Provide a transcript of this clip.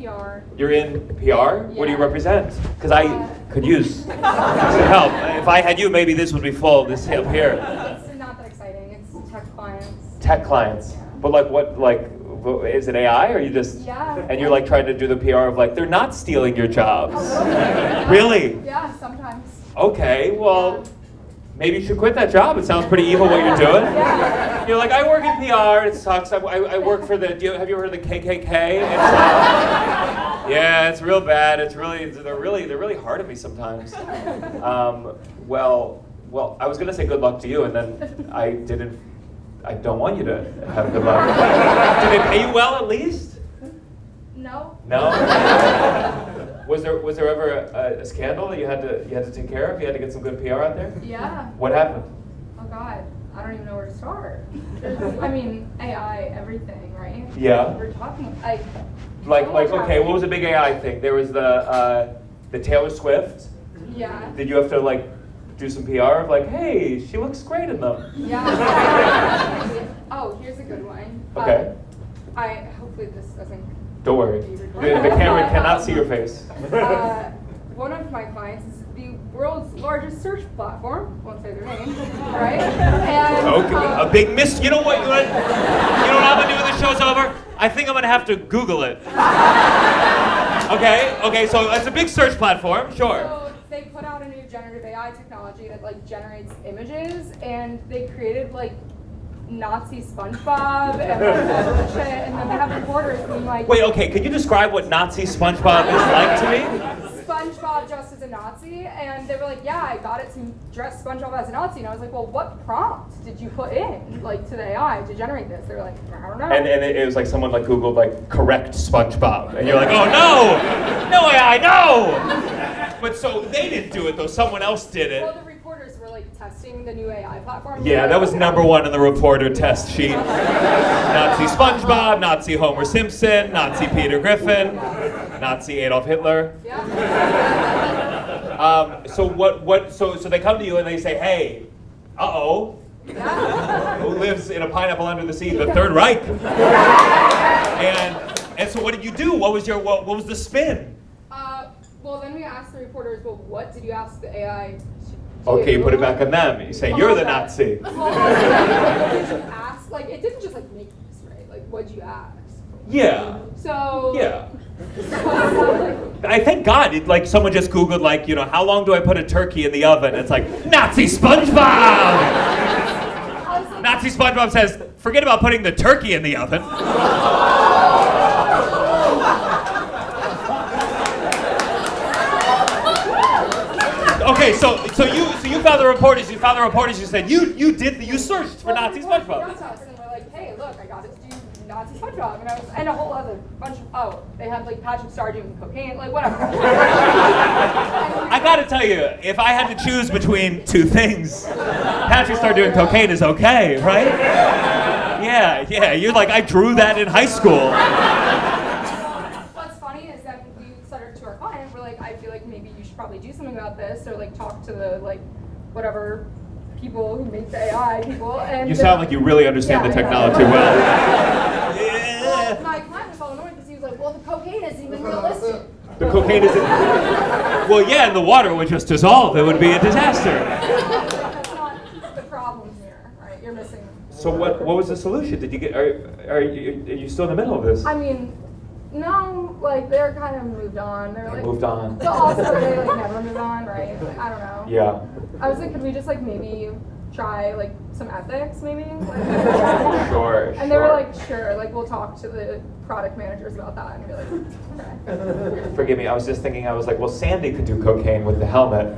PR. You're in PR? What do you Yeah. represent? Because I could use some help. If I had you, maybe this would be full, this up here. It's not that exciting. It's tech clients. Tech clients. But like what, like, is it AI or you just, Yeah. and you're like trying to do the PR of like, they're not stealing your jobs. Really? Yeah, sometimes. Okay, well, maybe you should quit that job. It sounds pretty evil what you're doing. Yeah. You're like, I work in PR, it sucks. I work for the, have you heard of the KKK? Yeah, it's real bad. They're really hard on me sometimes. Well, I was gonna say good luck to you, and then I don't want you to have good luck. Do they pay you well at least? No. No? Was there ever a scandal that you had to take care of? You had to get some good PR out there? Yeah. What happened? Oh God, I don't even know where to start. I mean, AI, everything, right? Yeah. We're talking Like okay, what was a big AI thing? There was the Taylor Swift. Yeah. Did you have to like do some PR of like, hey, she looks great in them? Yeah. Oh, here's a good one. Okay. Hopefully this doesn't. Don't worry. The camera cannot see your face. One of my clients is the world's largest search platform. Won't say their name, right? And, Okay, a big miss. You know what? You know what I'm gonna do when the show's over? I think I'm gonna have to Google it. Okay. So it's a big search platform. Sure. So they put out a new generative AI technology that like generates images, and they created like Nazi SpongeBob and like, all of shit, and then they have reporters being like, Wait, okay. Can you describe what Nazi SpongeBob is like to me? SpongeBob dressed as a Nazi, and they were like, yeah, I got it to dress SpongeBob as a Nazi, and I was like, well, what prompt did you put in, like, to the AI to generate this? They were like, I don't know. And it was like someone like Googled like correct SpongeBob, and you're like, oh no AI, no. But so they didn't do it though. Someone else did it. Well, the reporters were like testing the new AI platform. Yeah, that was number one on the reporter test sheet. Nazi SpongeBob, Nazi Homer Simpson, Nazi Peter Griffin, Nazi Adolf Hitler. Yeah. So they come to you and they say, hey, uh-oh, Yeah. who lives in a pineapple under the sea? The Third Reich. And so what did you do? What was the spin? Well, then we asked the reporters, well, what did you ask the AI to Okay, do? you put it back on them. You say, you're the Nazi. Well, did you ask? Like, it didn't just like make this, right? Like, what'd you ask? Yeah. So. Yeah. So, I thank God, like someone just Googled like, how long do I put a turkey in the oven? It's like, Nazi SpongeBob! Nazi SpongeBob says, forget about putting the turkey in the oven. Okay, so you found the reporters. You said you searched for Nazi SpongeBob. And we're like, hey, look, I got it to do Nazi SpongeBob, and a whole other bunch of they had like Patrick Star doing cocaine, like whatever. I gotta tell you, if I had to choose between two things, Patrick Star doing cocaine is okay, right? Yeah. You're like, I drew that in high school. What's funny is that we said it to our client, we're like, I feel like maybe you should probably do something about this, or like talk to the like whatever people who make the AI people. And You sound like you really understand the technology well. Well, my client was all annoyed because he was like, well, the cocaine isn't even realistic. The cocaine isn't. Well, yeah, and the water would just dissolve. It would be a disaster. That's not the problem here, right? You're missing. So what was the solution? Did you get? Are you still in the middle of this? I mean, no, like they're kind of moved on. They're like Moved on. But also they like never move on, right? Like, I don't know. Yeah. I was like, could we just like maybe try like some ethics, maybe? Sure. And they were like, sure, like we'll talk to the product managers about that, and be like, okay. Forgive me, I was just thinking, I was like, well, Sandy could do cocaine with the helmet.